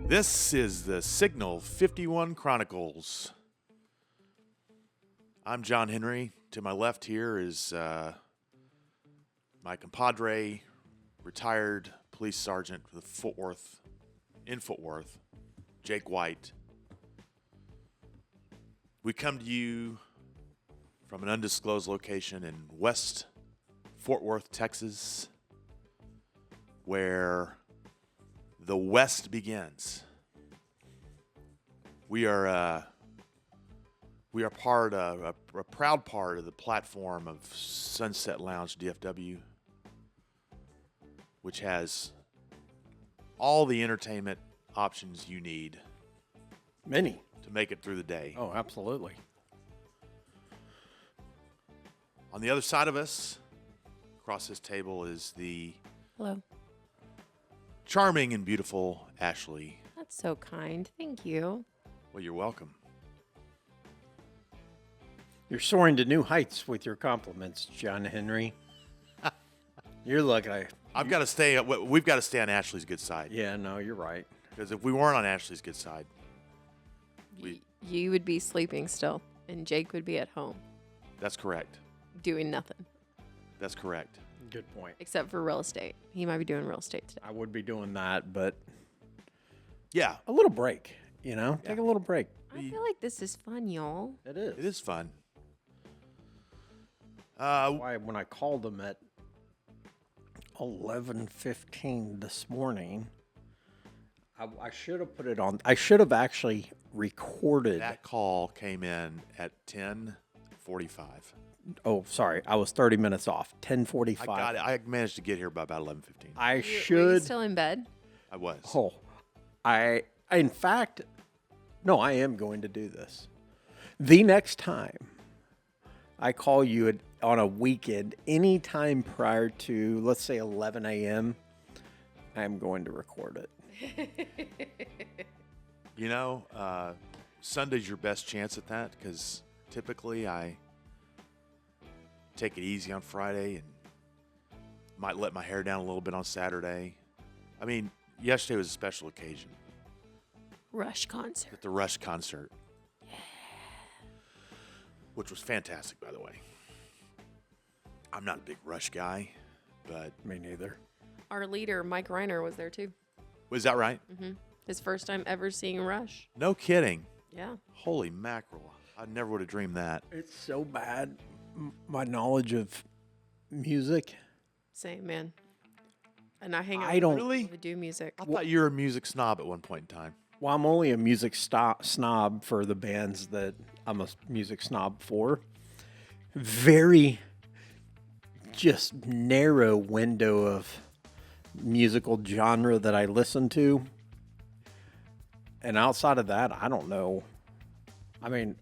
This is the Signal 51 Chronicles. I'm John Henry. To my left here is my compadre, retired police sergeant with Fort Worth, Jake White. We come to you from an undisclosed location in West Fort Worth, Texas, where the West begins. We are a proud part of the platform of Sunset Lounge DFW, which has all the entertainment options you need. Many. To make it through the day. Oh, absolutely. On the other side of us, across this table, is the Hello. charming and beautiful Ashley. That's so kind. Thank you. Well, you're welcome. You're soaring to new heights with your compliments, John Henry. You're like We've got to stay on Ashley's good side. Yeah, no, you're right. Because if we weren't on Ashley's good side, You would be sleeping still, and Jake would be at home that's correct. doing nothing That's correct. Good point. except for real estate. He might be doing real estate today. I would be doing that, but Yeah, a little break, you know? Yeah. Take a little break. I feel like this is fun, y'all. It is. it is fun. Why when I called him at 11:15 this morning, I should have put it on. I should have actually recorded. That call came in at 10:45. Oh, sorry. I was 30 minutes off. 10:45. I got it. I managed to get here by about 11:15. I Were you should. still in bed? I was. Oh, in fact, no, I am going to do this. The next time I call you on a weekend, anytime prior to, let's say, 11 a.m., I'm going to record it. You know, Sunday's your best chance at that because typically I take it easy on Friday and might let my hair down a little bit on Saturday. I mean, yesterday was a special occasion Rush concert. at the Rush concert. Which was fantastic, by the way. I'm not a big Rush guy, but Me neither. Our leader, Mike Reiner, was there too. was that right? His first time ever seeing Rush. No kidding. Yeah. Holy mackerel. I never would have dreamed that. It's so bad. My knowledge of music. Same, man. And I hang out I with don't- people Really? who do music. I thought you were a music snob at one point in time. Well, I'm only a music snob for the bands that I'm a music snob for. Very just narrow window of musical genre that I listen to. And outside of that, I don't know. I mean,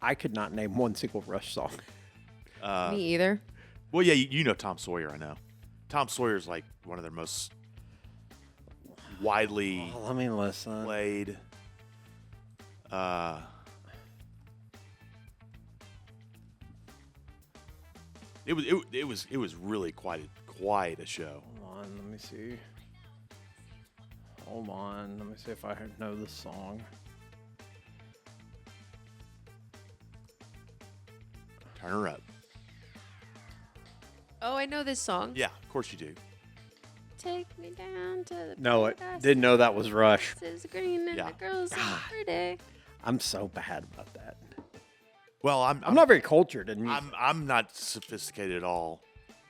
I could not name one single Rush song. Me either. Well, yeah, you know Tom Sawyer, I know. Tom Sawyer's like one of their most widely Oh, let me listen. played. It was really quite a show. Hold on, let me see. Hold on, let me see if I know this song. Turn her up. Oh, I know this song. Yeah, of course you do. Take me down to the No, I paradise. didn't know that was Rush. This is green and Yeah. the girls are pretty. I'm so bad about that. Well, I'm not very cultured in music. I'm not sophisticated at all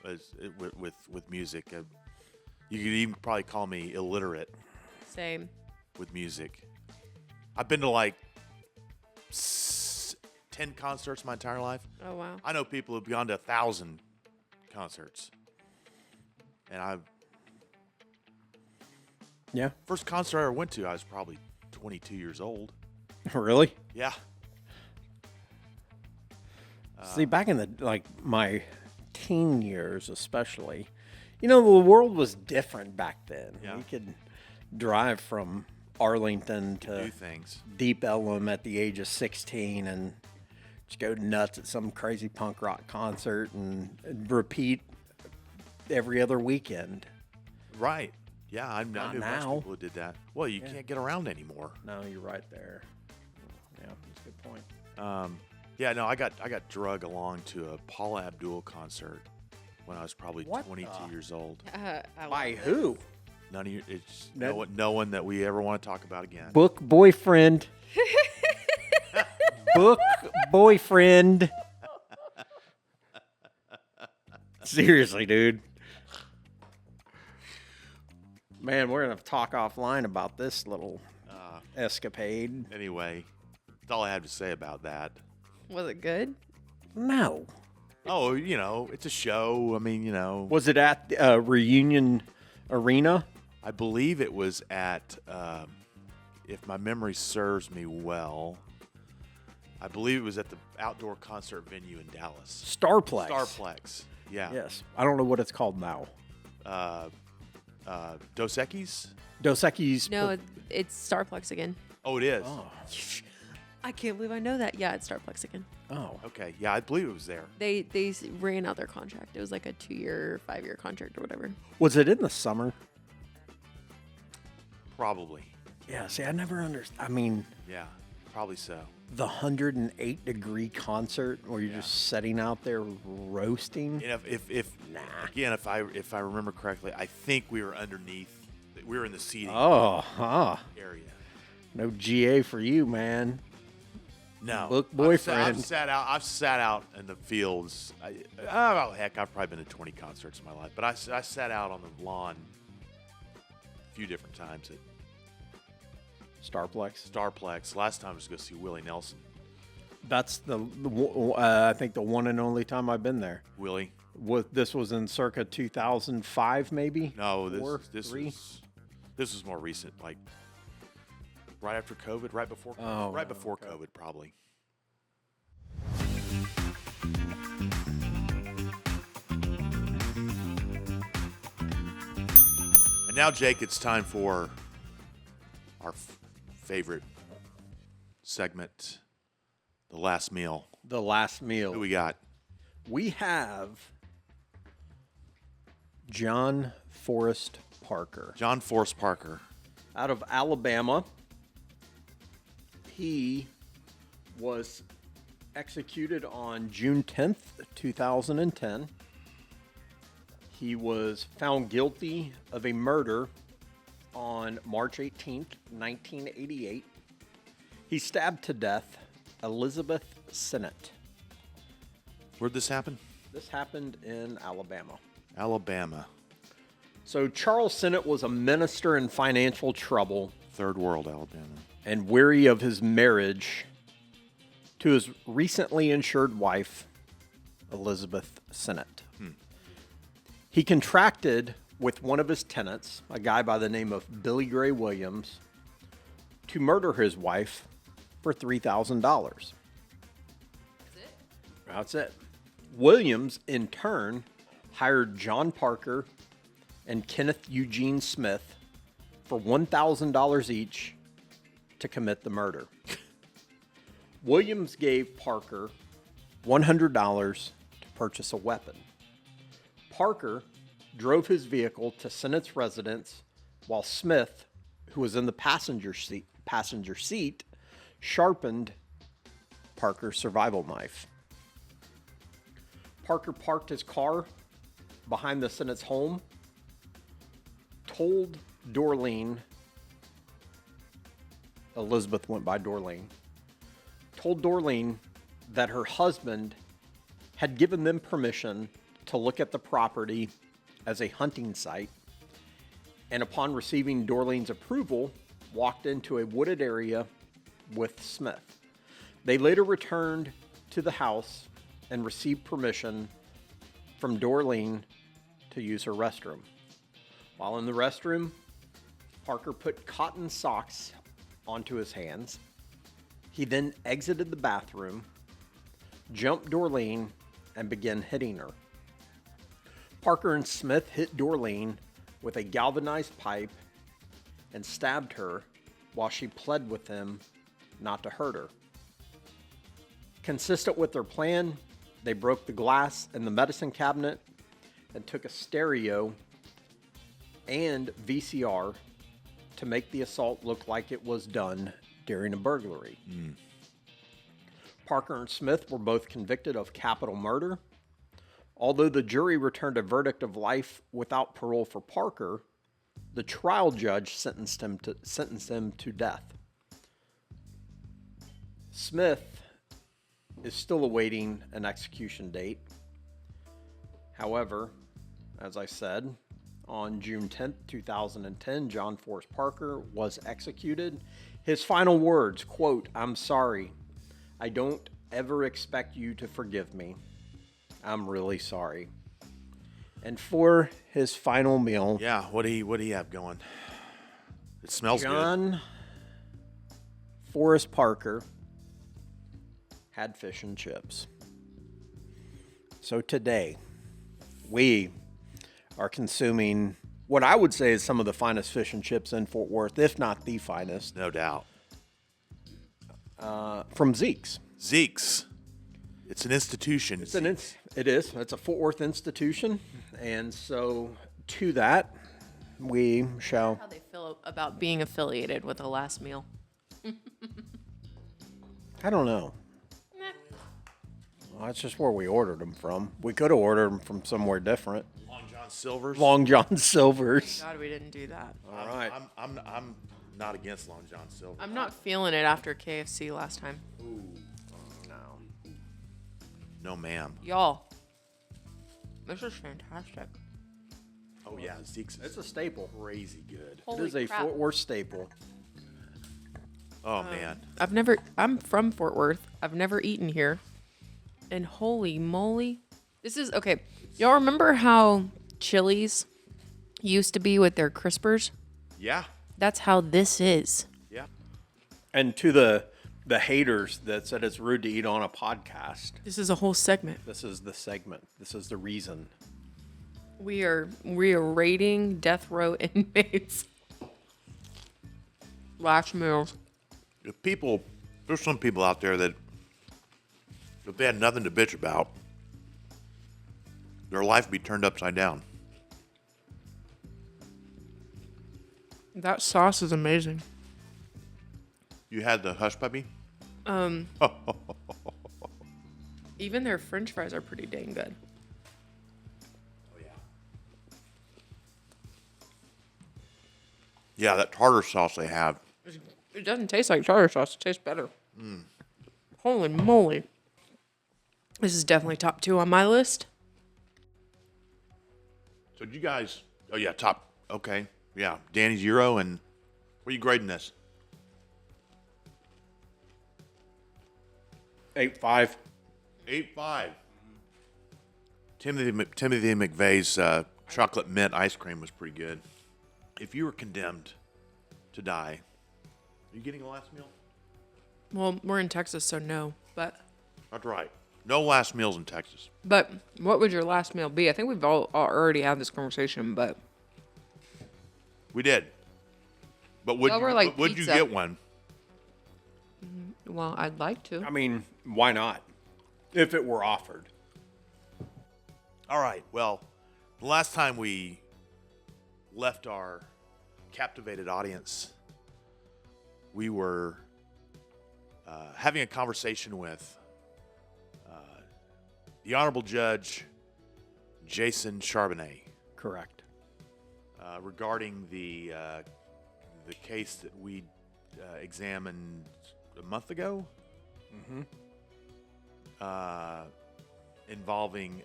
with music. You could even probably call me illiterate Same. with music. I've been to like 10 concerts my entire life. Oh, wow. I know people who've gone to 1,000 concerts. And Yeah. first concert I ever went to, I was probably 22 years old. Really? Yeah. See, back in my teen years especially, the world was different back then. Yeah. We could drive from Arlington Do to things. Deep Ellum at the age of 16 and just go nuts at some crazy punk rock concert and repeat every other weekend. Right. Yeah, I knew Not most now. people who did that. Well, you can't get around anymore. No, you're right there. Yeah, that's a good point. Yeah, no, I got drug along to a Paula Abdul concert when I was probably What 22 the- years old. By who? None of you. It's No- no one that we ever want to talk about again. Book boyfriend. Book boyfriend. Seriously, dude. Man, we're going to talk offline about this little escapade. Anyway, that's all I have to say about that. Was it good? No. Oh, it's a show. I mean, Was it at Reunion Arena? I believe it was at, if my memory serves me well, I believe it was at the outdoor concert venue in Dallas. Starplex. Starplex. Yeah. Yes. I don't know what it's called now. Dos Equis? Dos Equis. No, it's Starplex again. Oh, it is. Oh. I can't believe I know that. Yeah, it's Starplex again. Oh. Okay. Yeah, I believe it was there. They ran out their contract. It was like a 2-year, 5-year contract or whatever. Was it in the summer? Probably. Yeah, see, I never understood. I mean, Yeah, probably so. the 108-degree concert where you're just sitting out there roasting. And if again, if I remember correctly, I think we were underneath. We were in the seating area. No GA for you, man. No, Book boyfriend. I've sat out in the fields. Heck, I've probably been to 20 concerts in my life, but I sat out on the lawn a few different times at Starplex. Starplex. Last time I was to go see Willie Nelson. That's I think the one and only time I've been there. Willie? This was in circa 2005, maybe. No, Four, this three? was more recent, like right after COVID, right before COVID, probably. And now, Jake, it's time for our favorite segment, the last meal. The last meal. Who we got? We have John Forrest Parker. John Forrest Parker. Out of Alabama. He was executed on June 10th, 2010. He was found guilty of a murder on March 18th, 1988. He stabbed to death Elizabeth Sinnott. Where'd this happen? This happened in Alabama. Alabama. So Charles Sinnott was a minister in financial trouble Third world, Alabama. and weary of his marriage to his recently insured wife, Elizabeth Sinnott. He contracted with one of his tenants, a guy by the name of Billy Gray Williams, to murder his wife for $3,000. That's it? That's it. Williams, in turn, hired John Parker and Kenneth Eugene Smith for $1,000 each to commit the murder. Williams gave Parker $100 to purchase a weapon. Parker drove his vehicle to Sinnott's residence while Smith, who was in the passenger seat, sharpened Parker's survival knife. Parker parked his car behind the Sinnott's home, told Dorleen, Elizabeth went by Dorleen, told Dorleen that her husband had given them permission to look at the property as a hunting site, and upon receiving Dorleen's approval, walked into a wooded area with Smith. They later returned to the house and received permission from Dorleen to use her restroom. While in the restroom, Parker put cotton socks onto his hands. He then exited the bathroom, jumped Dorleen, and began hitting her. Parker and Smith hit Dorleen with a galvanized pipe and stabbed her while she pled with him not to hurt her. Consistent with their plan, they broke the glass in the medicine cabinet and took a stereo and VCR to make the assault look like it was done during a burglary. Parker and Smith were both convicted of capital murder. Although the jury returned a verdict of life without parole for Parker, the trial judge sentenced him to death. Smith is still awaiting an execution date. However, as I said, on June 10th, 2010, John Forrest Parker was executed. His final words, quote, "I'm sorry. I don't ever expect you to forgive me. I'm really sorry." And for his final meal, Yeah, what do you have going? It smells good. John Forrest Parker had fish and chips. So today, we are consuming what I would say is some of the finest fish and chips in Fort Worth, if not the finest, No doubt. from Zeke's. Zeke's. It's an institution. It is. It's a Fort Worth institution. And so to that, we shall... How they feel about being affiliated with the last meal. I don't know. Well, that's just where we ordered them from. We could have ordered them from somewhere different. Long John Silver's. Long John Silver's. God, we didn't do that. All right. I'm not against Long John Silver. I'm not feeling it after KFC last time. No. No, ma'am. Y'all, this is fantastic. Oh yeah, Zeke's. It's a staple. Crazy good. It is a crap. Fort Worth staple. Oh man. I'm from Fort Worth. I've never eaten here. And holy moly. This is, okay. Y'all remember how Chili's used to be with their crispers? Yeah. That's how this is. Yeah. And to the haters that said it's rude to eat on a podcast, This is a whole segment. this is the segment. This is the reason. We are rating death row inmates. Last meals. There's some people out there that if they had nothing to bitch about, their life would be turned upside down. That sauce is amazing. You had the hush puppy? Even their French fries are pretty dang good. Oh yeah. Yeah, that tartar sauce they have. It doesn't taste like tartar sauce. It tastes better. Holy moly. This is definitely top 2 on my list. So did you guys? Oh yeah, top. Okay, yeah. Danny's Euro, and what are you grading this? 8.5. 8.5. Timothy McVeigh's chocolate mint ice cream was pretty good. If you were condemned to die, are you getting a last meal? Well, we're in Texas, so no. But That's right. No last meals in Texas. what would your last meal be? I think we've all already had this conversation, but We did. But would Y'all were you, like would you pizza. get one? well, I'd like to. I mean, why not? If it were offered. All right. Well, the last time we left our captivated audience, we were having a conversation with the Honorable Judge Jason Charbonnet Correct. regarding the case that we examined a month ago, involving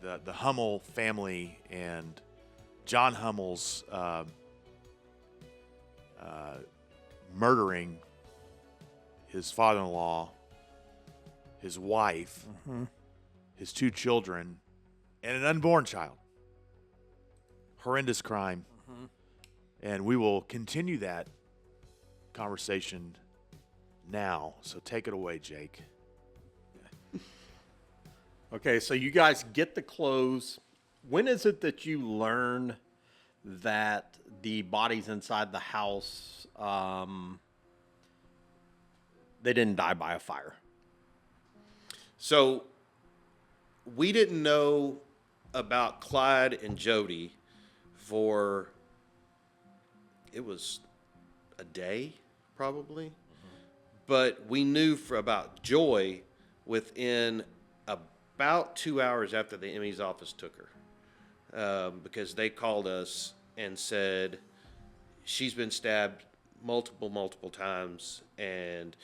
the Hummel family and John Hummel's murdering his father-in-law, his wife, his 2 children, and an unborn child. Horrendous crime. And we will continue that conversation now. So take it away, Jake. Okay, so you guys get the clothes. When is it that you learn that the bodies inside the house, they didn't die by a fire? So we didn't know about Clyde and Jody for, it was a day probably, but we knew about Joy within about 2 hours after the ME's office took her, because they called us and said she's been stabbed multiple times, and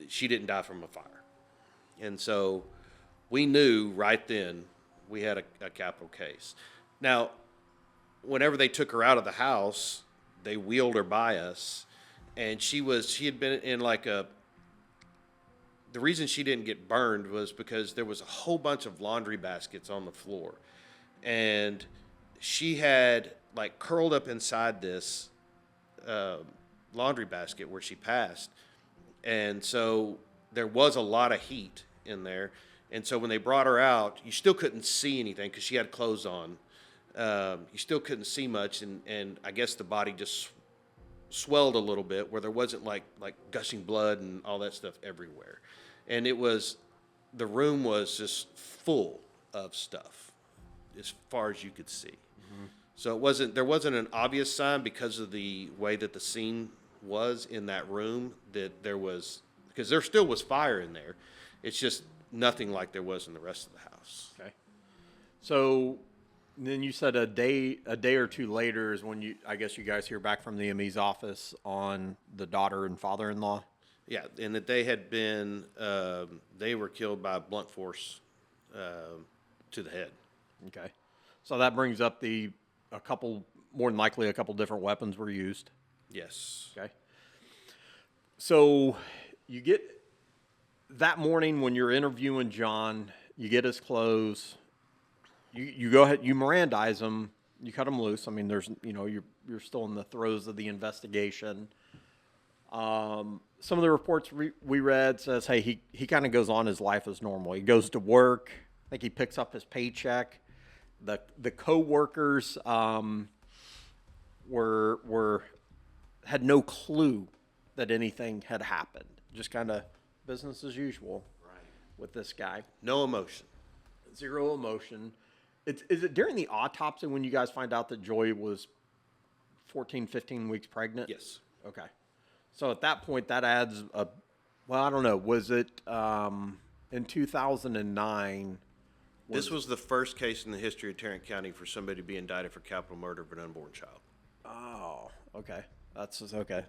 she didn't die from a fire. And so we knew right then we had a capital case. Now, whenever they took her out of the house, they wheeled her by us, and she had been in like the reason she didn't get burned was because there was a whole bunch of laundry baskets on the floor, and she had like curled up inside this laundry basket where she passed. And so there was a lot of heat in there. And so when they brought her out, you still couldn't see anything because she had clothes on. You still couldn't see much. And I guess the body just swelled a little bit where there wasn't like gushing blood and all that stuff everywhere. And the room was just full of stuff as far as you could see. Mm-hmm. So there wasn't an obvious sign because of the way that the scene was in that room that there was, because there still was fire in there. It's just nothing like there was in the rest of the house. Okay. So then you said a day or two later is when I guess you guys hear back from the ME's office on the daughter and father-in-law. Yeah, and that they had been, they were killed by blunt force to the head. Okay. So that brings up more than likely a couple different weapons were used. Yes. Okay. So you get that morning when you're interviewing John, you get his clothes, you go ahead, you Mirandize him, you cut him loose. I mean, you're still in the throes of the investigation. Some of the reports we read says, hey, he kind of goes on his life as normal. He goes to work. I think he picks up his paycheck. The co-workers had no clue that anything had happened. Just kind of business as usual with this guy. No emotion. Zero emotion. Is it during the autopsy when you guys find out that Joy was 14, 15 weeks pregnant? Yes. Okay. So at that point, that adds I don't know. Was it in 2009? This was the first case in the history of Tarrant County for somebody to be indicted for capital murder of an unborn child. Oh, okay. That's okay.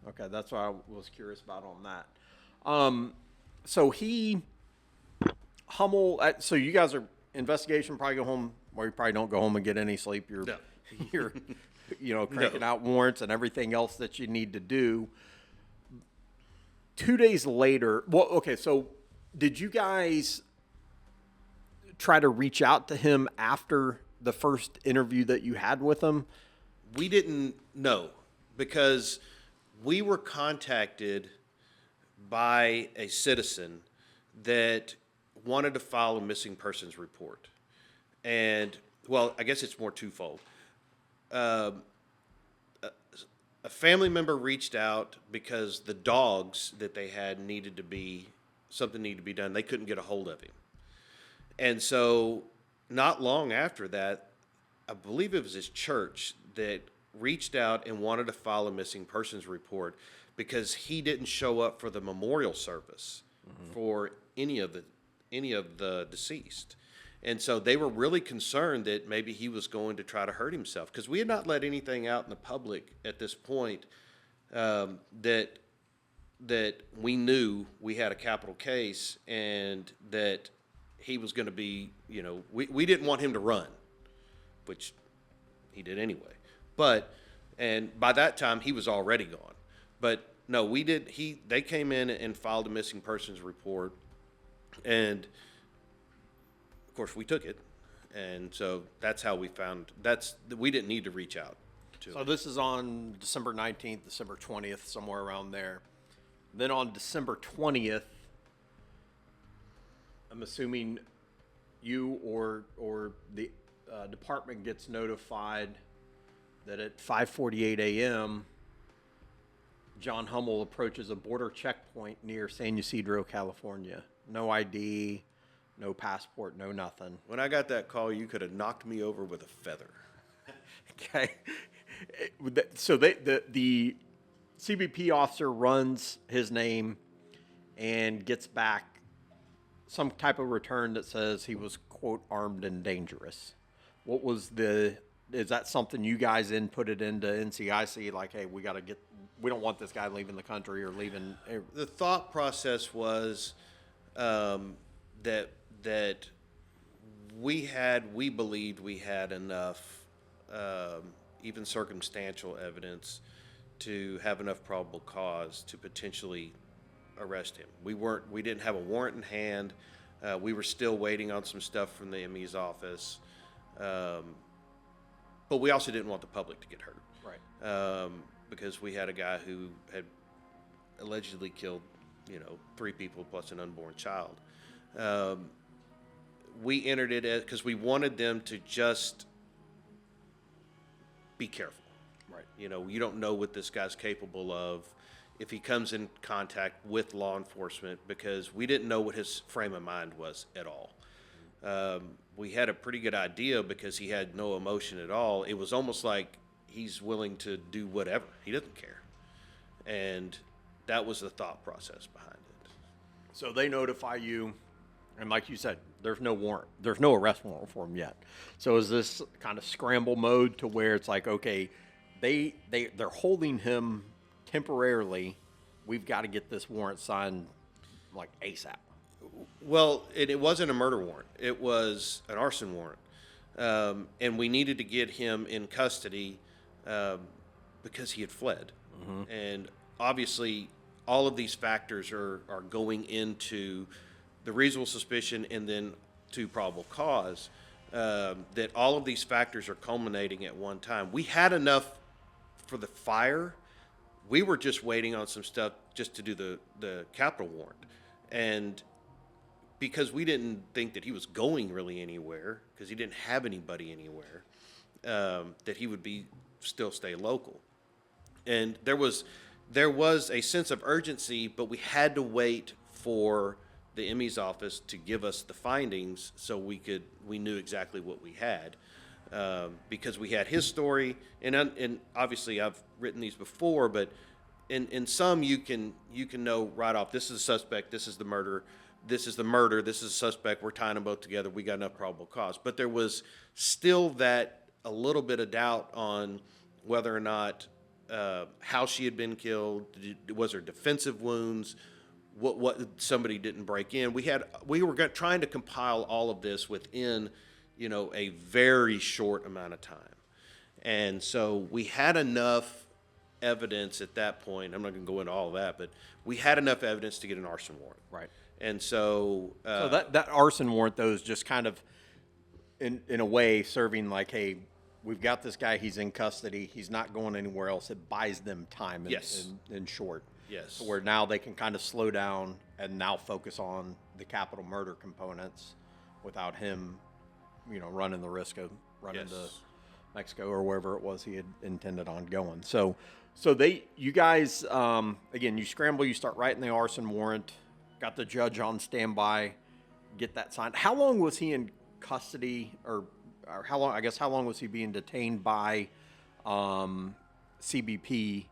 Okay, that's what I was curious about on that. So Hummel. So you guys are investigation. Probably go home, or you probably don't go home and get any sleep. You're cranking out warrants and everything else that you need to do. 2 days later, so did you guys try to reach out to him after the first interview that you had with him? We didn't know because we were contacted by a citizen that wanted to file a missing persons report. And, well, I guess it's more twofold. A family member reached out because the dogs that they had something needed to be done. They couldn't get a hold of him. And so not long after that, I believe it was his church that reached out and wanted to file a missing persons report because he didn't show up for the memorial service for any of the deceased. And so they were really concerned that maybe he was going to try to hurt himself because we had not let anything out in the public at this point that we knew we had a capital case and that he was going to be, we didn't want him to run, which he did anyway. And by that time he was already gone. But no, they came in and filed a missing persons report, and of course we took it. And so that's how we we didn't need to reach out to him. So this is on December 19th, December 20th, somewhere around there. Then on December 20th, I'm assuming you or the department gets notified that at 5:48 a.m. John Hummel approaches a border checkpoint near San Ysidro, California. No ID, no passport, no nothing. When I got that call, you could have knocked me over with a feather. Okay. So the CBP officer runs his name and gets back some type of return that says he was, quote, armed and dangerous. What was is that something you guys inputted into NCIC? Like, hey, we don't want this guy leaving the country or leaving. The thought process was that we believed we had enough, even circumstantial evidence, to have enough probable cause to potentially arrest him. We didn't have a warrant in hand. We were still waiting on some stuff from the ME's office, but we also didn't want the public to get hurt, Right. because we had a guy who had allegedly killed, 3 people plus an unborn child. We entered it because we wanted them to just be careful. Right. You don't know what this guy's capable of if he comes in contact with law enforcement, because we didn't know what his frame of mind was at all. We had a pretty good idea because he had no emotion at all. It was almost like he's willing to do whatever. He doesn't care. And that was the thought process behind it. So they notify you, and like you said, there's no warrant. There's no arrest warrant for him yet. So is this kind of scramble mode to where it's like, okay, they're holding him temporarily. We've got to get this warrant signed like ASAP. Well, it wasn't a murder warrant. It was an arson warrant. And we needed to get him in custody because he had fled. Mm-hmm. And obviously, all of these factors are going into the reasonable suspicion and then to probable cause, that all of these factors are culminating at one time. We had enough for the fire. We were just waiting on some stuff just to do the capital warrant. And because we didn't think that he was going really anywhere, because he didn't have anybody anywhere, that he would still stay local. And there was a sense of urgency, but we had to wait for the ME's office to give us the findings so we knew exactly what we had, because we had his story, and obviously I've written these before, but in some you can know right off, this is a suspect, this is the murder, this is a suspect, we're tying them both together, we got enough probable cause. But there was still that a little bit of doubt on whether or not how she had been killed, was there defensive wounds, what somebody didn't break in. We were trying to compile all of this within a very short amount of time, and so we had enough evidence at that point. I'm not going to go into all of that, but we had enough evidence to get an arson warrant. Right. And so that arson warrant, though, is just kind of in a way serving like, hey, we've got this guy, he's in custody, he's not going anywhere else. It buys them time in short. Yes. Where now they can kind of slow down and now focus on the capital murder components without him, running the risk of running to Mexico or wherever it was he had intended on going. So you guys, again, you scramble, you start writing the arson warrant, got the judge on standby, get that signed. How long was he in custody, or how long was he being detained by CBP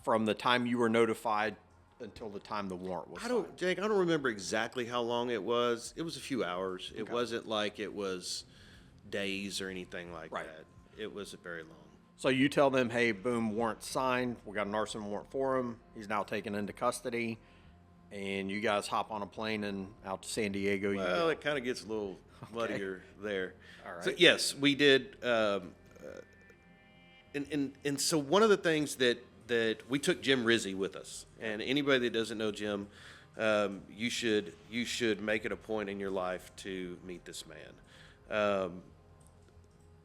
from the time you were notified until the time the warrant was signed? Jake, I don't remember exactly how long it was. It was a few hours. Okay. It wasn't like it was days or anything like that. It was very long. So you tell them, hey, boom, warrant signed. We got an arson warrant for him. He's now taken into custody. And you guys hop on a plane and out to San Diego. Well, it kind of gets a little muddier there. All right. So, yes, we did. And so one of the things that we took Jim Rizzi with us. And anybody that doesn't know Jim, you should make it a point in your life to meet this man.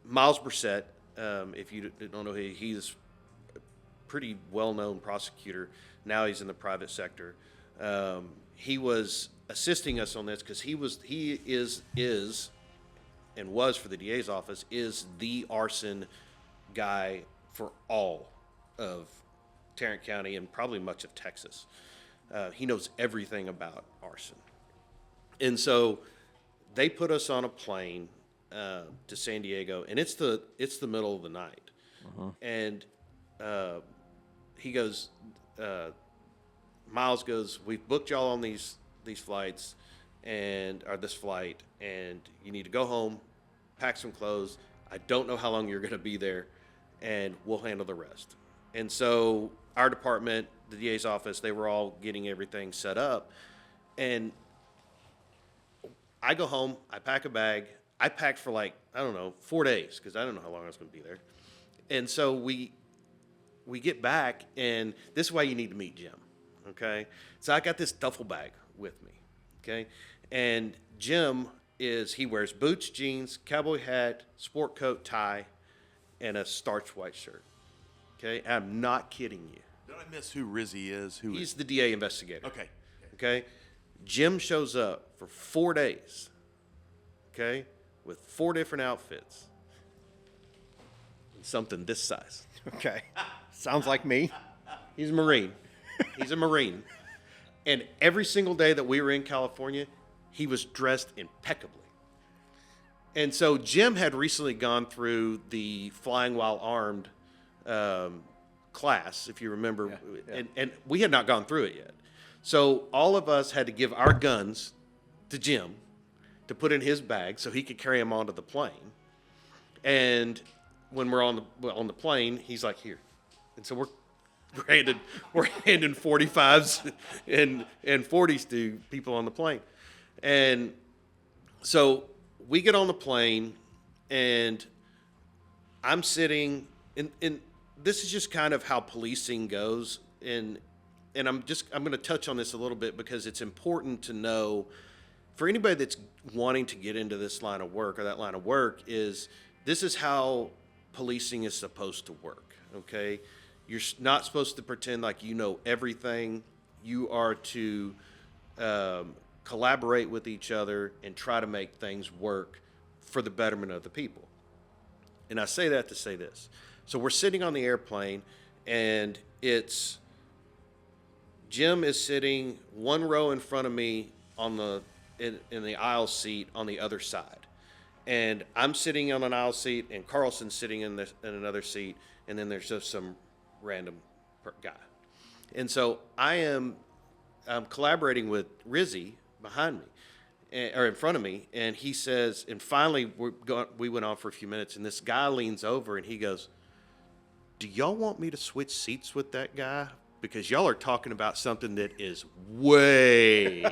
Miles Brissett, if you don't know, he's a pretty well-known prosecutor. Now he's in the private sector. He was assisting us on this because he is and was for the DA's office, is the arson guy for all of Tarrant County and probably much of Texas. He knows everything about arson. And so they put us on a plane to San Diego, and it's the middle of the night. And he goes, Miles goes, we've booked y'all on these flights, or this flight, and you need to go home, pack some clothes. I don't know how long you're going to be there, and we'll handle the rest. And so our department, the DA's office, they were all getting everything set up. And I go home, I pack a bag. I packed for 4 days because I don't know how long I was going to be there. And so we get back, and this is why you need to meet Jim, okay? So I got this duffel bag with me, okay? And Jim he wears boots, jeans, cowboy hat, sport coat, tie, and a starched white shirt, okay? I'm not kidding you. Did I miss who Rizzy is? He's the DA investigator. Okay. Okay? Jim shows up for 4 days, okay, with 4 different outfits. Something this size. Okay. Sounds like me. He's a Marine. He's a Marine. And every single day that we were in California, he was dressed impeccably. And so Jim had recently gone through the flying while armed class, if you remember, and we had not gone through it yet. So all of us had to give our guns to Jim to put in his bag so he could carry them onto the plane. And when we're on the plane, he's like, here. And so we're handing 45s and 40s to people on the plane. And so we get on the plane, and I'm sitting, and this is just kind of how policing goes. And I'm going to touch on this a little bit because it's important to know for anybody that's wanting to get into this line of work or that line of work this is how policing is supposed to work, okay? You're not supposed to pretend like you know everything. You are to collaborate with each other and try to make things work for the betterment of the people. And I say that to say this. So we're sitting on the airplane, and Jim is sitting one row in front of me in the aisle seat on the other side. And I'm sitting on an aisle seat, and Carlson's sitting in another seat, and then there's just some random guy. And so I'm collaborating with Rizzy behind me, or in front of me, and he says, and finally we went on for a few minutes, and this guy leans over and he goes, do y'all want me to switch seats with that guy? Because y'all are talking about something that is way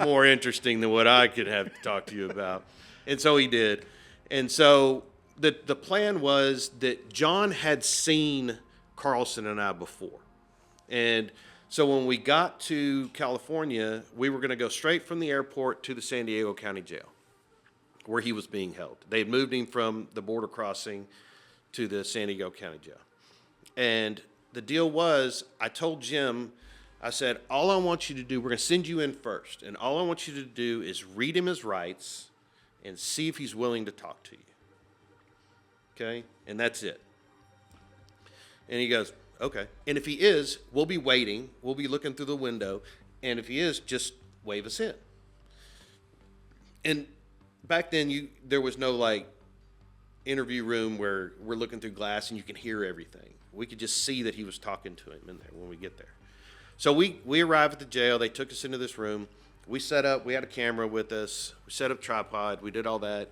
more interesting than what I could have to talk to you about. And so he did. And so the plan was that John had seen Carlson and I before. And so when we got to California, we were going to go straight from the airport to the San Diego County Jail where he was being held. They had moved him from the border crossing to the San Diego County Jail. And the deal was, I told Jim, I said, all I want you to do, we're going to send you in first, and all I want you to do is read him his rights and see if he's willing to talk to you. Okay? And that's it. And he goes, okay. And if he is, we'll be waiting. We'll be looking through the window. And if he is, just wave us in. And back then, there was no, interview room where we're looking through glass and you can hear everything. We could just see that he was talking to him in there when we get there. So we arrived at the jail. They took us into this room. We set up. We had a camera with us. We set up tripod. We did all that.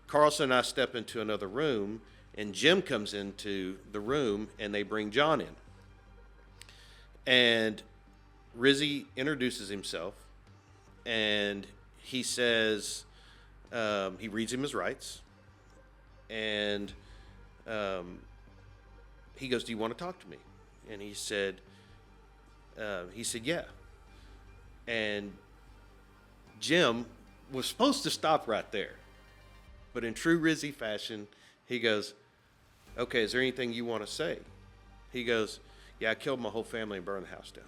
Carlson and I step into another room, and Jim comes into the room, and they bring John in. And Rizzy introduces himself, and he says, he reads him his rights, and he goes, do you want to talk to me? And he said, yeah. And Jim was supposed to stop right there. But in true Rizzy fashion, he goes, okay, is there anything you want to say? He goes, yeah, I killed my whole family and burned the house down.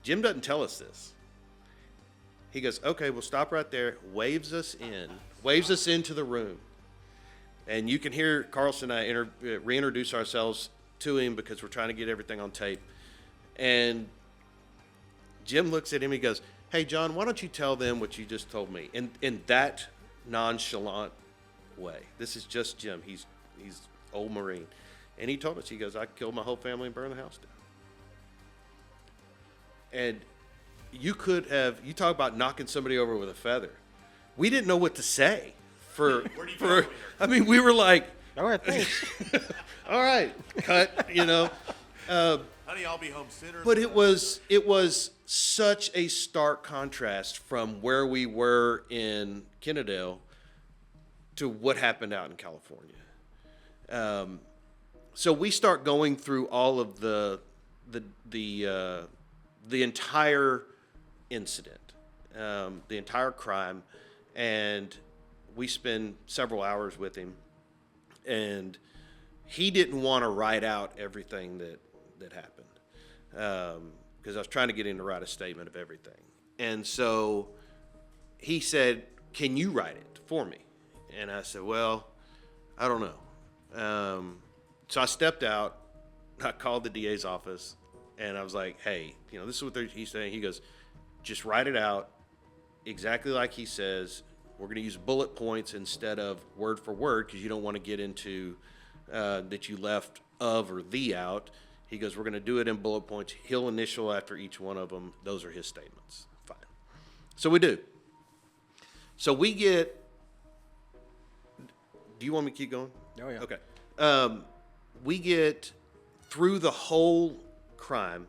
Jim doesn't tell us this. He goes, okay, we'll stop right there, waves us into the room. And you can hear Carlson and I reintroduce ourselves to him because we're trying to get everything on tape. And Jim looks at him, he goes, "Hey, John, why don't you tell them what you just told me?" In that nonchalant way. This is just Jim. He's old Marine. And he told us, he goes, "I killed my whole family and burned the house down." And you talk about knocking somebody over with a feather. We didn't know what to say. I mean, we were like, All right, thanks. all right, cut, Honey, I'll be home sooner. But it was such a stark contrast from where we were in Kennedale to what happened out in California. So we start going through all of the entire incident, the entire crime, and we spend several hours with him, and he didn't want to write out everything that happened, because I was trying to get him to write a statement of everything. And so he said, "Can you write it for me?" And I said, "Well, I don't know." So I stepped out, I called the DA's office, and I was like, "Hey, this is what he's saying." He goes, "Just write it out exactly like he says. We're going to use bullet points instead of word for word because you don't want to get into that you left of or the out." He goes, "We're going to do it in bullet points. He'll initial after each one of them. Those are his statements." Fine. So we do. So we get. Do you want me to keep going? Oh, yeah. Okay. We get through the whole crime,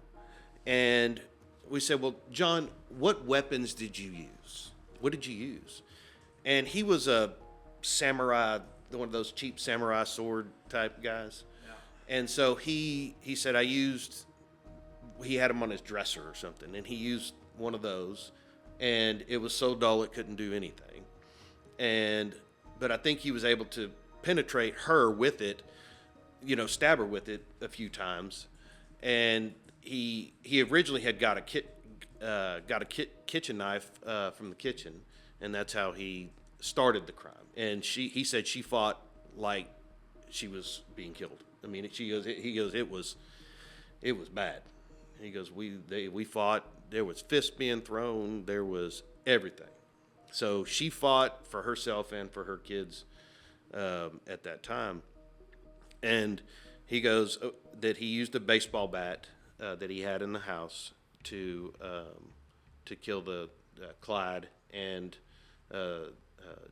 and we said, "Well, John, what weapons did you use? What did you use?" And he was a samurai, one of those cheap samurai sword type guys. Yeah. And so he said, he had him on his dresser or something, and he used one of those, and it was so dull it couldn't do anything. But I think he was able to penetrate her with it, stab her with it a few times. And he originally had got a kitchen knife from the kitchen, and that's how he started the crime. And he said she fought like she was being killed. I mean, he goes, it was bad. He goes, we fought. There was fists being thrown. There was everything. So she fought for herself and for her kids at that time. And he goes that he used a baseball bat that he had in the house to kill the Clyde and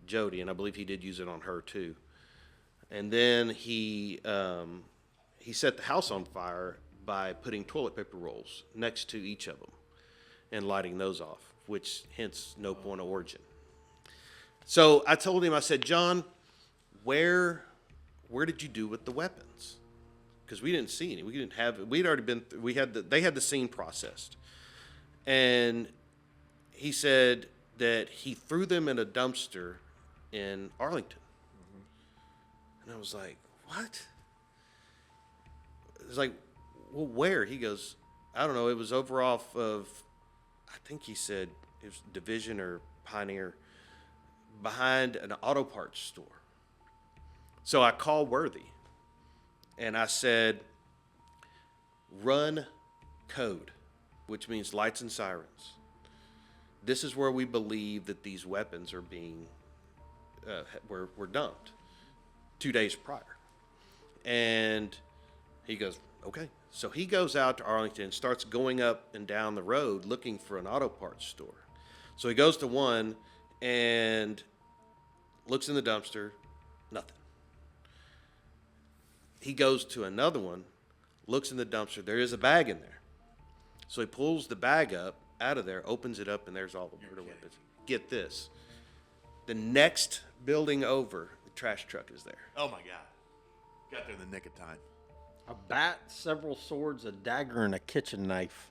Jody, and I believe he did use it on her too. And then he set the house on fire by putting toilet paper rolls next to each of them and lighting those off, which hence no point of origin. So I told him, I said, "John, where did you do with the weapons?" Because we didn't see any. We didn't have. We'd already been. They had the scene processed, and he said that he threw them in a dumpster in Arlington. Mm-hmm. And I was like, "What?" It's like, "Well, where?" He goes, "I don't know. It was over off of, I think he said it was Division or Pioneer, behind an auto parts store." So I called Worthy, and I said, "Run code," which means lights and sirens. This is where we believe that these weapons are being were dumped 2 days prior. And he goes, "Okay." So he goes out to Arlington and starts going up and down the road looking for an auto parts store. So he goes to one and looks in the dumpster, nothing. He goes to another one, looks in the dumpster, there is a bag in there. So he pulls the bag up, out of there, opens it up, and there's all the murder weapons. Get this. The next building over, the trash truck is there. Oh my God. Got there in the nick of time. A bat, several swords, a dagger, and a kitchen knife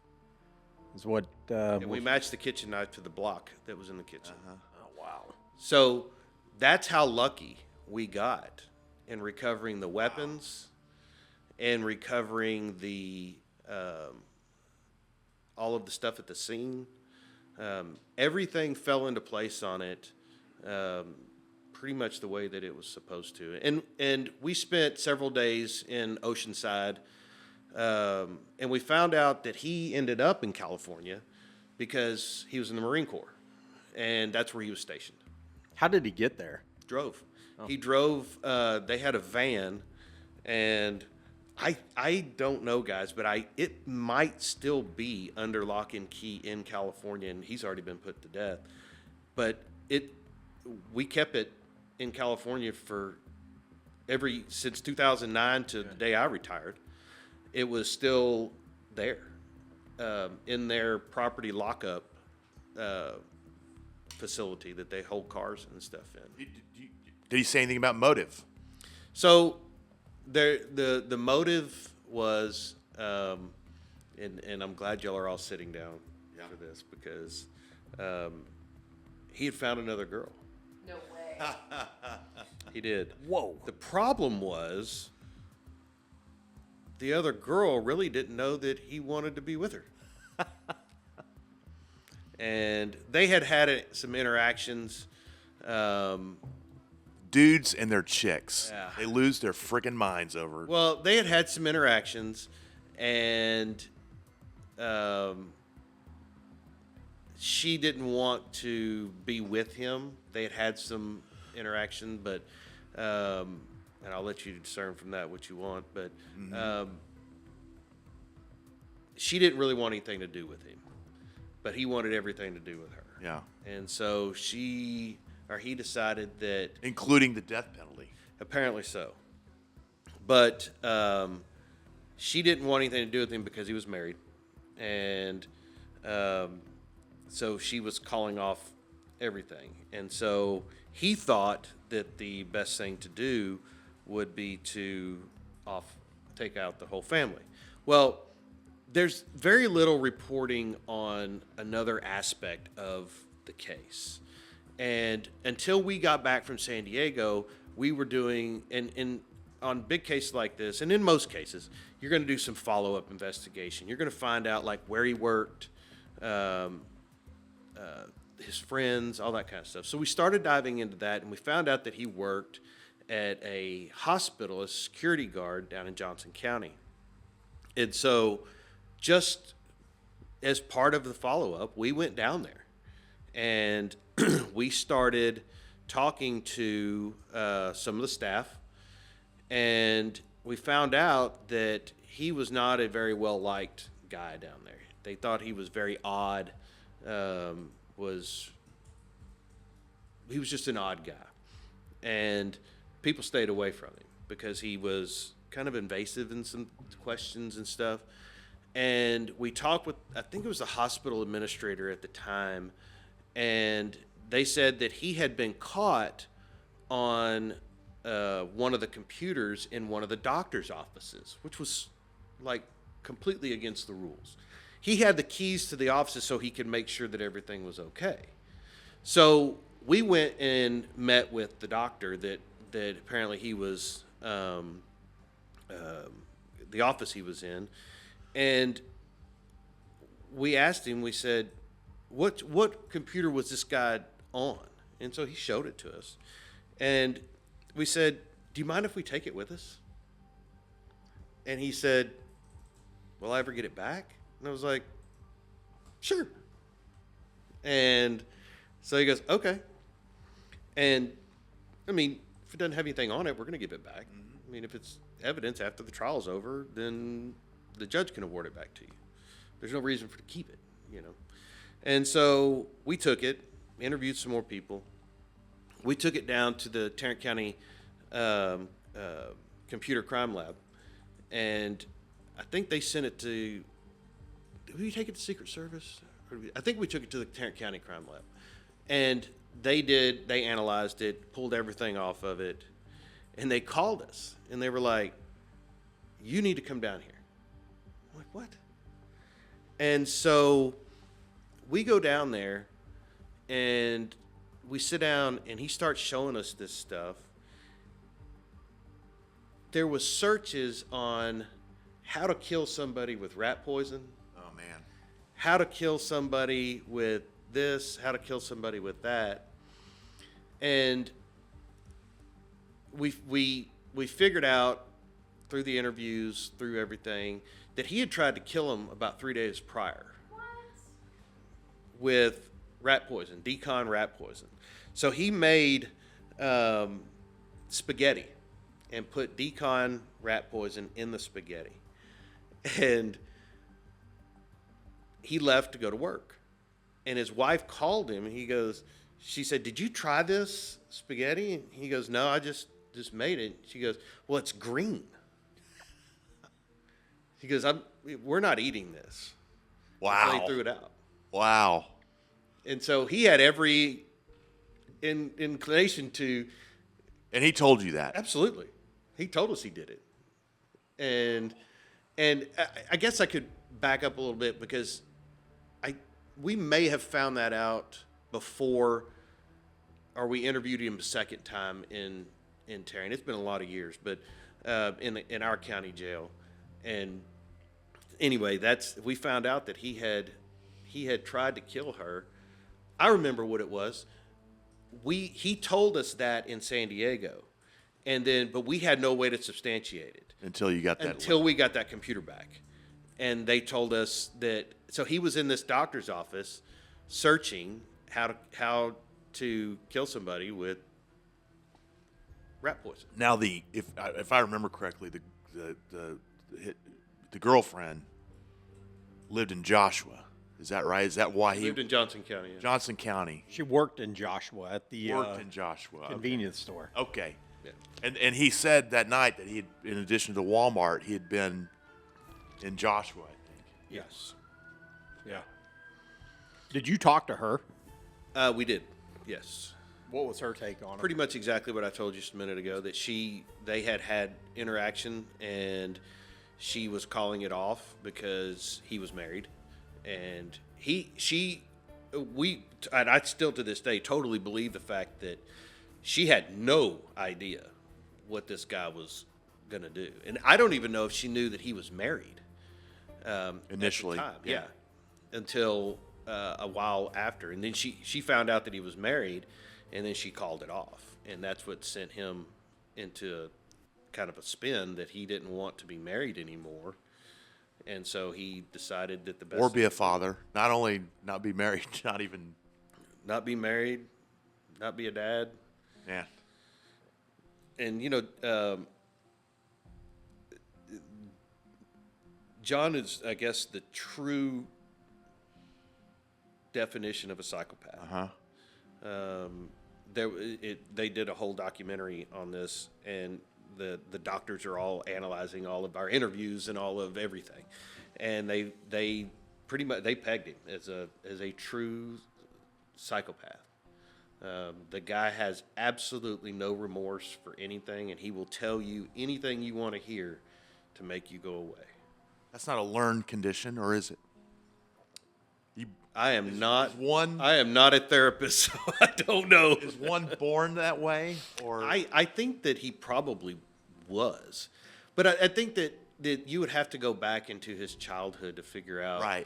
is what. And we matched the kitchen knife to the block that was in the kitchen. Oh, wow. So that's how lucky we got in recovering the weapons and recovering the all of the stuff at the scene. Everything fell into place on it pretty much the way that it was supposed to. And we spent several days in Oceanside, and we found out that he ended up in California because he was in the Marine Corps, and that's where he was stationed. How did he get there? Drove. He drove. They had a van, and I don't know, guys, but it might still be under lock and key in California, and he's already been put to death. But we kept it in California since 2009 to the day I retired. It was still there, in their property lockup facility that they hold cars and stuff in. Did he say anything about motive? So the motive was, and I'm glad y'all are all sitting down for this, because he had found another girl. No way. He did. Whoa. The problem was the other girl really didn't know that he wanted to be with her. And they had some interactions. Dudes and their chicks. Yeah. They lose their freaking minds over it. Well, they had some interactions, and she didn't want to be with him. They had some interaction, but and I'll let you discern from that what you want. But she didn't really want anything to do with him, but he wanted everything to do with her. Yeah. And so he decided that, Including the death penalty. apparently so, but she didn't want anything to do with him because he was married, and so she was calling off everything. And so he thought that the best thing to do would be to take out the whole family. Well, there's very little reporting on another aspect of the case. And until we got back from San Diego, we were doing, and on big cases like this, and in most cases, you're going to do some follow-up investigation. You're going to find out like where he worked, his friends, all that kind of stuff. So we started diving into that, and we found out that he worked at a hospital as a security guard down in Johnson County. And so just as part of the follow-up, we went down there, and we started talking to some of the staff, and we found out that he was not a very well-liked guy down there. They thought he was very odd, he was just an odd guy. And people stayed away from him because he was kind of invasive in some questions and stuff. And we talked with, I think it was the hospital administrator at the time, and they said that he had been caught on one of the computers in one of the doctor's offices, which was like completely against the rules. He had the keys to the offices so he could make sure that everything was okay. So we went and met with the doctor that apparently he was, the office he was in, and we asked him, we said, what computer was this guy on? And so he showed it to us. And we said, do you mind if we take it with us? And he said, will I ever get it back? And I was like, sure. And so he goes, okay. And I mean, if it doesn't have anything on it, we're going to give it back. I mean, if it's evidence after the trial's over, then the judge can award it back to you. There's no reason for to keep it, you know. And so we took it, interviewed some more people. We took it down to the Tarrant County Computer Crime Lab, and I think they sent it to. Did we take it to Secret Service? I think we took it to the Tarrant County Crime Lab, and they analyzed it, pulled everything off of it, and they called us, and they were like, "You need to come down here." I'm like, what? And so we go down there, and we sit down, and he starts showing us this stuff. There was searches on how to kill somebody with rat poison. Oh, man. How to kill somebody with this, how to kill somebody with that. And we figured out through the interviews, through everything, that he had tried to kill him about 3 days prior. What? With rat poison, decon rat poison. So he made spaghetti and put decon rat poison in the spaghetti. And he left to go to work. And his wife called him, and she said, "Did you try this spaghetti?" And he goes, "No, I just made it." She goes, "Well, it's green." He goes, "We're not eating this." Wow. So he threw it out. Wow. And so he had every inclination to. And he told you that? Absolutely. He told us he did it. And I guess I could back up a little bit because we may have found that out before, or we interviewed him a second time in Tarrant. It's been a lot of years, but in our county jail. And anyway, we found out that he had tried to kill her. I remember what it was. He told us that in San Diego, but we had no way to substantiate it until you got that. Until we got that computer back, and they told us that. So he was in this doctor's office, searching how to kill somebody with rat poison. Now, if I remember correctly, the girlfriend lived in Joshua. Is that right? Is that why he lived in Johnson County? Yeah. Johnson County. She worked in Joshua at the convenience store. Okay. Yeah. And he said that night that he had, in addition to Walmart, he had been in Joshua, I think. Yes. Yeah. Did you talk to her? We did. Yes. What was her take on it? Pretty much exactly what I told you just a minute ago, that they had interaction, and she was calling it off because he was married, and I still to this day totally believe the fact that she had no idea what this guy was going to do. And I don't even know if she knew that he was married. Initially. At the time. Yeah. Until a while after. And then she found out that he was married, and then she called it off. And that's what sent him into kind of a spin that he didn't want to be married anymore. And so he decided that the best... Or be a father. Not only not be married, not even... Not be married, not be a dad. Yeah. And, John is, I guess, the true definition of a psychopath. Uh-huh. They did a whole documentary on this, and the doctors are all analyzing all of our interviews and all of everything, and they pretty much pegged him as a true psychopath. The guy has absolutely no remorse for anything, and he will tell you anything you want to hear to make you go away. That's not a learned condition, or is it? I am not a therapist, so I don't know. Is one born that way, or I think that he probably was, but I think that you would have to go back into his childhood to figure out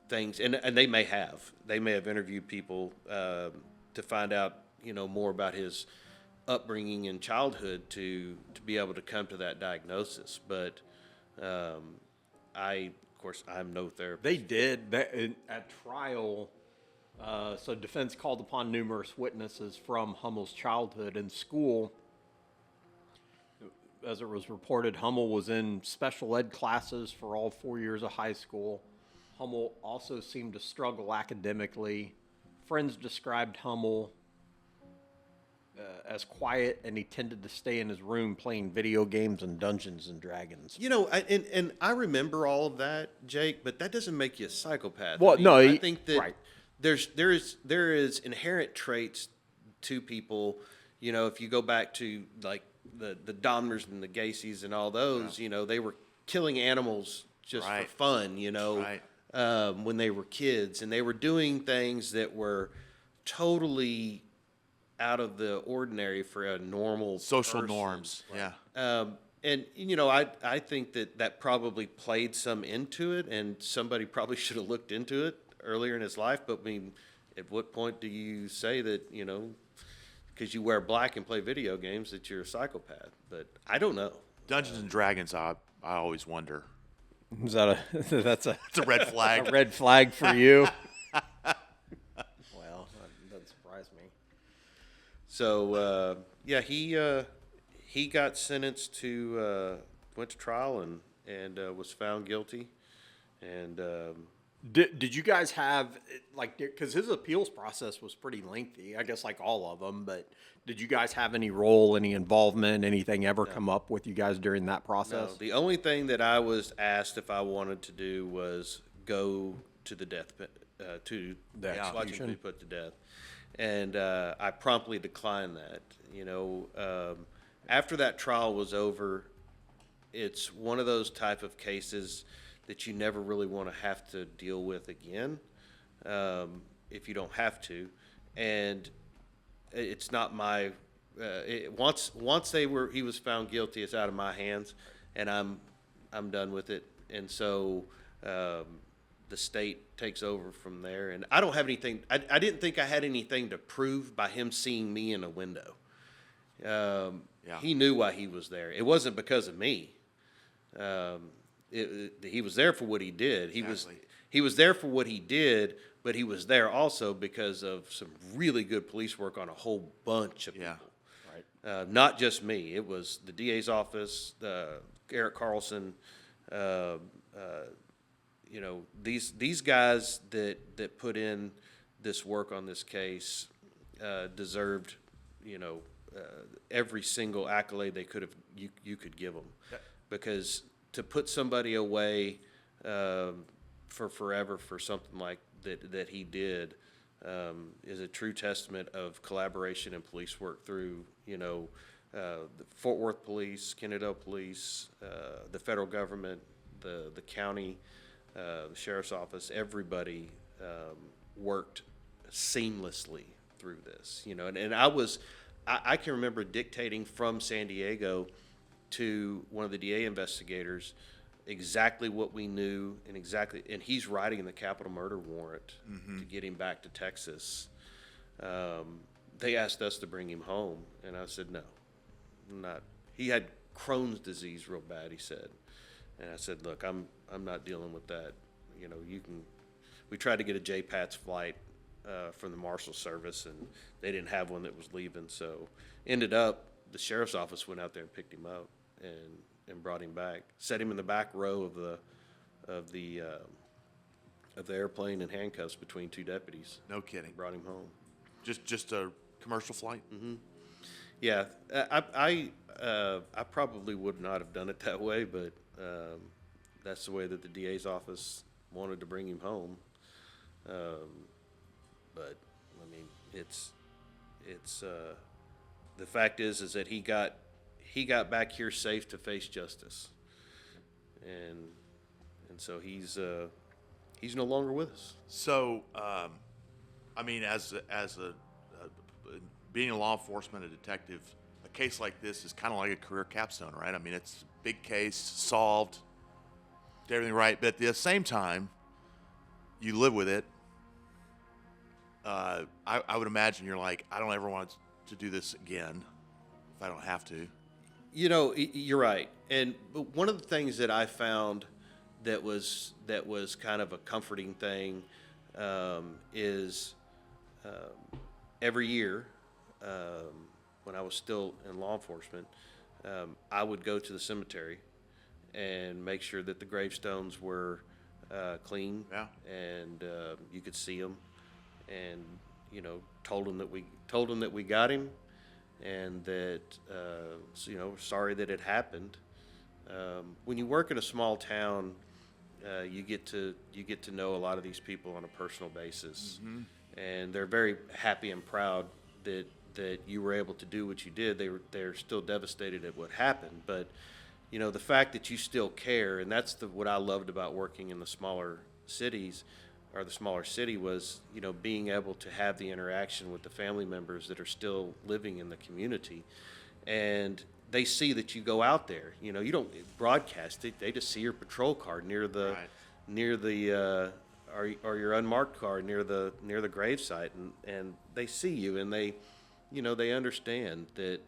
things, and they may have interviewed people to find out more about his upbringing and childhood to be able to come to that diagnosis. But of course, I'm no therapist. They did at trial. So defense called upon numerous witnesses from Hummel's childhood and school. As it was reported, Hummel was in special ed classes for all 4 years of high school. Hummel also seemed to struggle academically. Friends described Hummel as quiet, and he tended to stay in his room playing video games and Dungeons and Dragons. And I remember all of that, Jake, but that doesn't make you a psychopath. Well, I think that there is inherent traits to people. If you go back to like the Dahmers and the Gacy's and all those, they were killing animals just for fun, when they were kids, and they were doing things that were totally out of the ordinary for a normal social person. norms. Yeah. I think that probably played some into it, and somebody probably should have looked into it earlier in his life. But I mean, at what point do you say that because you wear black and play video games that you're a psychopath. But I don't know. Dungeons and Dragons, I always wonder. Is that that's It's a red flag. a red flag for you? Well, that doesn't surprise me. So yeah, he got sentenced to went to trial and was found guilty. And Did you guys have, like, because his appeals process was pretty lengthy, I guess like all of them, but did you guys have any role, any involvement, anything ever come up with you guys during that process? no, the only thing that I was asked if I wanted to do was go to the death to The watch him execution? be put to death, and I promptly declined that. After that trial was over, it's one of those type of cases that you never really want to have to deal with again, if you don't have to, and it's not my. Once he was found guilty, it's out of my hands, and I'm done with it, and so the state takes over from there, and I don't have anything. I didn't think I had anything to prove by him seeing me in a window. He knew why he was there. It wasn't because of me. He was there for what he did. He was there for what he did, but he was there also because of some really good police work on a whole bunch of people. Right. Not just me. It was the DA's office, Eric Carlson. These guys that put in this work on this case deserved, every single accolade they could have. You could give them, because to put somebody away for forever for something like that he did is a true testament of collaboration and police work through, the Fort Worth Police, Kennedale Police, the federal government, the county, the sheriff's office. Everybody worked seamlessly through this, and I can remember dictating from San Diego to one of the DA investigators exactly what we knew and he's writing the capital murder warrant to get him back to Texas. They asked us to bring him home, and I said no, not. He had Crohn's disease real bad, he said, and I said, look, I'm not dealing with that. We tried to get a JPATS flight from the Marshal Service, and they didn't have one that was leaving, so ended up the sheriff's office went out there and picked him up and brought him back, set him in the back row of the airplane in handcuffs between two deputies. No kidding. Brought him home. Just a commercial flight. Mm-hmm. Yeah, I probably would not have done it that way, but that's the way that the DA's office wanted to bring him home. But I mean, it's the fact is that he got back here safe to face justice, and so he's no longer with us. So, I mean, as being a law enforcement, a detective, a case like this is kind of like a career capstone, right? I mean, it's a big case, solved, did everything right, but at the same time, you live with it. I would imagine you're like, I don't ever want to do this again if I don't have to. You're right. But one of the things that I found that was kind of a comforting thing is every year when I was still in law enforcement, I would go to the cemetery and make sure that the gravestones were clean, and you could see them, and told them that we got him, and that sorry that it happened. When you work in a small town, you get to know a lot of these people on a personal basis, and they're very happy and proud that you were able to do what you did. They're still devastated at what happened, but the fact that you still care, and that's what I loved about working in the smaller cities, or the smaller city, was being able to have the interaction with the family members that are still living in the community, and they see that you go out there. You don't broadcast it; they just see your patrol car near the or your unmarked car near the gravesite, and they see you, and they they understand that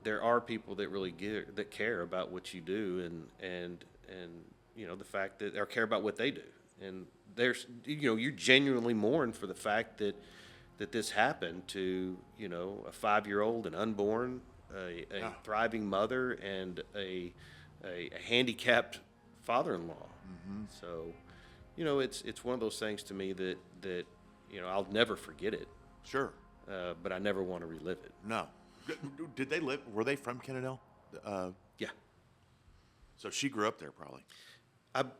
there are people that really that care about what you do, and the fact that or care about what they do, and there's you genuinely mourn for the fact that this happened to a 5-year-old, an unborn, a thriving mother, and a handicapped father-in-law. Mm-hmm. So it's one of those things to me that I'll never forget it. Sure. But I never want to relive it. No. Did they live? Were they from Kennedale? Yeah. So she grew up there, probably.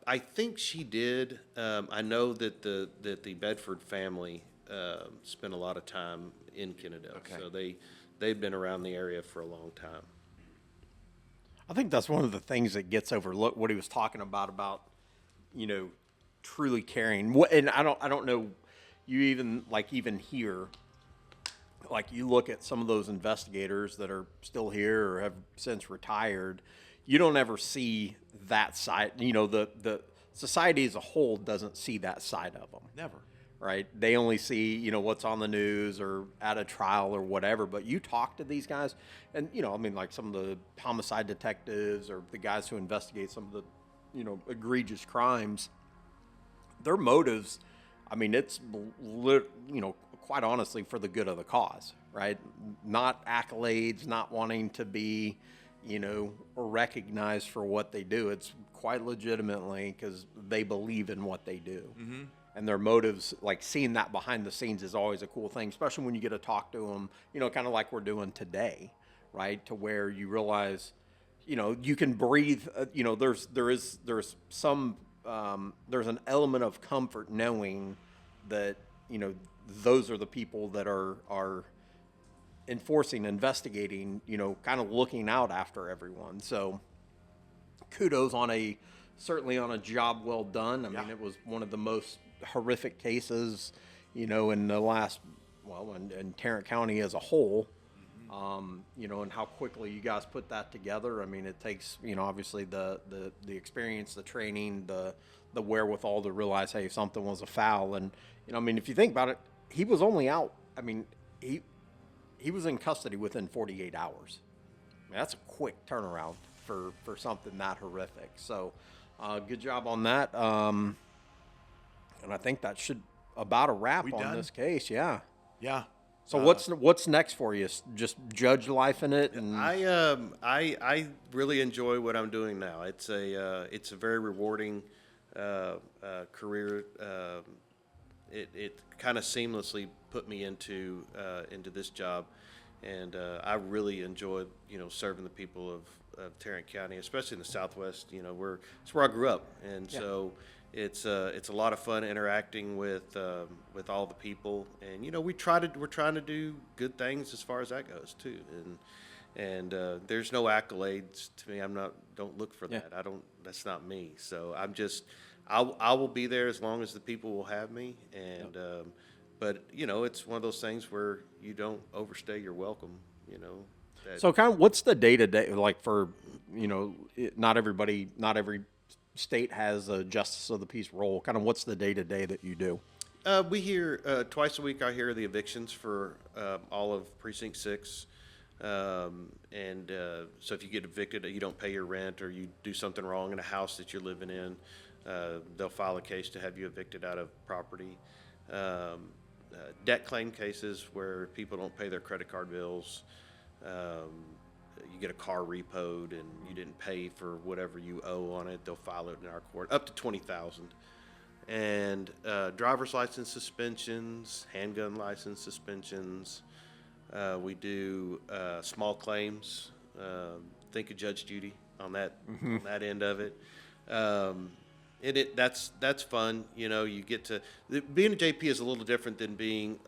I think she did. I know that the Bedford family spent a lot of time in Kennedale, Okay. so they've been around the area for a long time. I think that's one of the things that gets overlooked. What he was talking about, truly caring. And I don't know. You even here. Like you look at some of those investigators that are still here or have since retired, you don't ever see that side. The society as a whole doesn't see that side of them. Never. Right? They only see, what's on the news or at a trial or whatever. But you talk to these guys and, like some of the homicide detectives or the guys who investigate some of the, egregious crimes, their motives, it's, quite honestly, for the good of the cause, right? Not accolades, not wanting to be, recognized for what they do. It's quite legitimately because they believe in what they do. Mm-hmm. And their motives, like seeing that behind the scenes is always a cool thing, especially when you get to talk to them, kind of like we're doing today, right? To where you realize, you can breathe, there's an element of comfort knowing that, those are the people that are enforcing, investigating, kind of looking out after everyone. So kudos certainly on a job well done. I mean, it was one of the most horrific cases, in the last, in Tarrant County as a whole, and how quickly you guys put that together. I mean, it takes, obviously the experience, the training, the wherewithal to realize, hey, something was a foul. And, if you think about it, he was only out. I mean, he was in custody within 48 hours. I mean, that's a quick turnaround for something that horrific. So, good job on that. And I think that should about a wrap on this case. Yeah. Yeah. So what's next for you? Just judge life in it. And I really enjoy what I'm doing now. It's a very rewarding career. It kind of seamlessly put me into this job, and I really enjoy serving the people of Tarrant County, especially in the Southwest. It's where I grew up, and so it's a lot of fun interacting with all the people, and we're trying to do good things as far as that goes too, and there's no accolades to me. Don't look for that. That's not me. So I will be there as long as the people will have me, and but it's one of those things where you don't overstay your welcome. So kind of what's the day-to-day like for not every state has a justice of the peace role. Kind of what's the day-to-day that you do? We hear twice a week. I hear the evictions for all of Precinct 6. So if you get evicted, you don't pay your rent, or you do something wrong in a house that you're living in, they'll file a case to have you evicted out of property. Debt claim cases where people don't pay their credit card bills. You get a car repoed and you didn't pay for whatever you owe on it, they'll file it in our court, up to $20,000. And driver's license suspensions, handgun license suspensions. We do small claims. Think of Judge Judy on that on that end of it. That's fun. You get to being a JP is a little different than being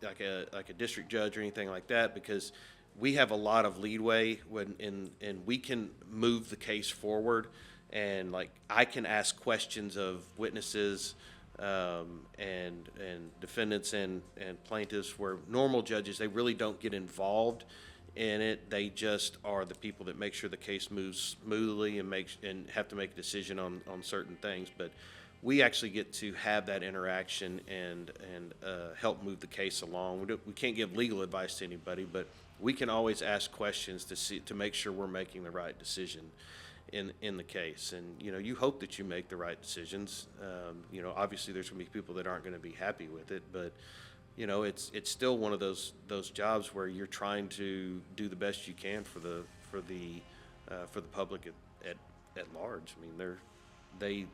like a district judge or anything like that, because we have a lot of leeway and we can move the case forward, and like I can ask questions of witnesses and defendants and plaintiffs, where normal judges, they really don't get involved in it. They just are the people that make sure the case moves smoothly and have to make a decision on certain things. But we actually get to have that interaction and help move the case along. We can't give legal advice to anybody, but we can always ask questions to make sure we're making the right decision in the case. And you hope that you make the right decisions. Obviously there's going to be people that aren't going to be happy with it, but it's still one of those jobs where you're trying to do the best you can for the public at large. I mean,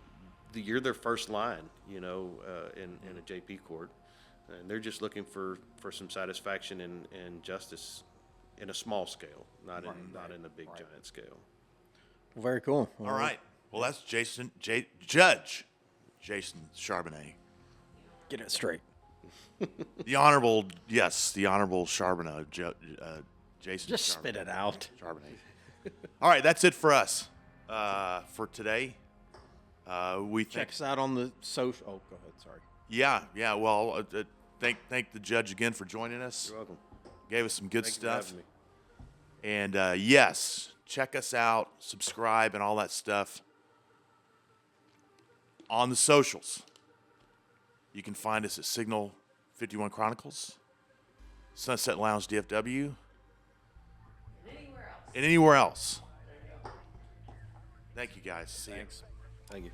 you're their first line, in a JP court, and they're just looking for some satisfaction and justice in a small scale, not in a big giant scale. Very cool. All right. Well, that's Judge Jason Charbonnet. Get it straight. The Honorable Charbonnet, Jason. Just Charbonnet. spit it out. Charbonnet. All right, that's it for us for today. We Check us out on the social. Oh, go ahead. Sorry. Yeah. Well, thank the judge again for joining us. You're welcome. Gave us some good Thank you for stuff. having me. And yes, check us out, subscribe, and all that stuff on the socials. You can find us at Signal 51 Chronicles, Sunset Lounge DFW, and anywhere else. Thank you, guys. See you. Thank you.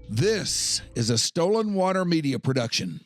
This is a Stolen Water Media production.